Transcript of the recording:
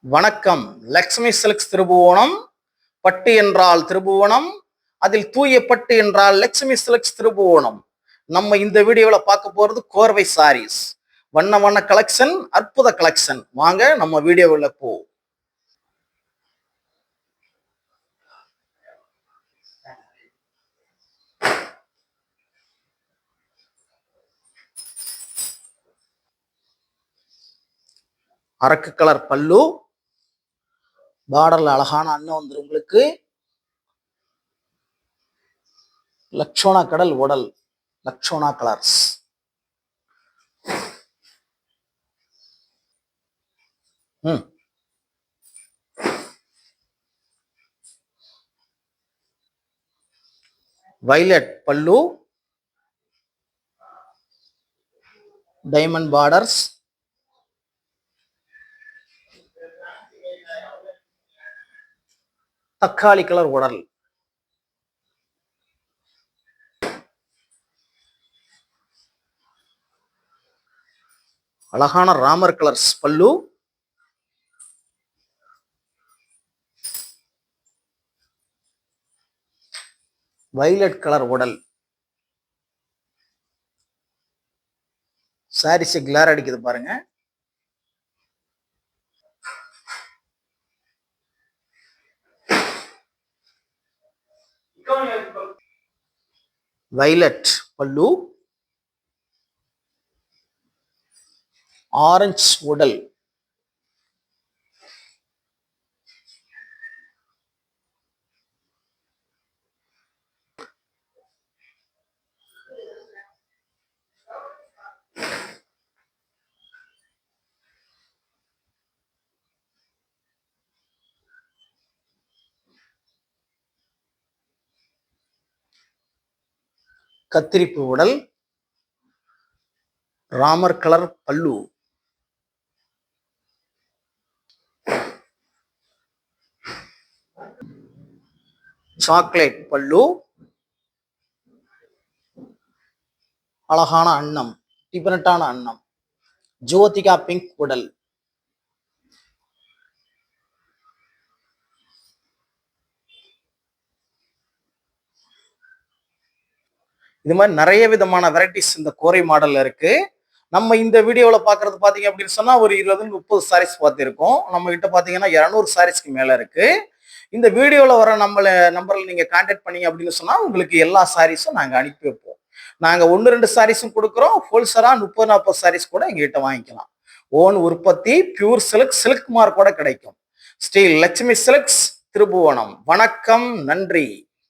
வணக்கம். லக்ஷ்மி சில்க்ஸ் திருபுவனம். பட்டு என்றால் திருபுவனம், அதில் தூய பட்டு என்றால் லக்ஷ்மி சில்க்ஸ் திருபுவனம். நம்ம இந்த வீடியோவில் பார்க்க போறது கோர்வை சாரீஸ். வண்ண வண்ண கலெக்ஷன், அற்புத கலெக்ஷன். வாங்க நம்ம வீடியோவில் போ. அரக்கு கலர் பல்லு, பார்டர்ல அழகான அண்ணன் வந்துடும் உங்களுக்கு. லக்ஷோனா கடல் உடல், லக்ஷோனா கலர்ஸ். வைலட் பல்லு, டைமண்ட் பார்டர்ஸ், தக்காளி கலர் உடல். அழகான ராமர் கலர்ஸ் பல்லு, வைலட் கலர் உடல். சாரீஸ் கிளார் அடிக்குது பாருங்க. வைலட் பல்லு, ஆரஞ்சு உடல். கத்திரிப்பு உடல், ராமர் கலர் பல்லு. சாக்லேட் பல்லு, அழகான அன்னம், டிஃபரண்டான அன்னம். ஜோதிகா பிங்க் உடல். இது மாதிரி நிறைய விதமான வெரைட்டிஸ் இந்த கோரை மாடல்ல இருக்கு. நம்ம இந்த வீடியோவில் பார்க்கறது பார்த்தீங்க அப்படின்னு சொன்னா ஒரு 20-30 சாரீஸ் பார்த்துருக்கோம். நம்ம கிட்ட பார்த்தீங்கன்னா 200 சாரீஸ்க்கு மேல இருக்கு. இந்த வீடியோவில் வர நம்பரில் நீங்க கான்டாக்ட் பண்ணீங்க அப்படின்னு சொன்னா உங்களுக்கு எல்லா சாரீஸும் நாங்க அனுப்பி வைப்போம். நாங்க 1-2 சாரீஸும் கொடுக்குறோம். ஹோல்சேலா 30-40 சாரீஸ் கூட எங்ககிட்ட வாங்கிக்கலாம். ஓன் உற்பத்தி, பியூர் சில்க் மார்க் கூட கிடைக்கும். ஸ்ரீ லட்சுமி சில்க்ஸ் திருபுவனம். வணக்கம், நன்றி.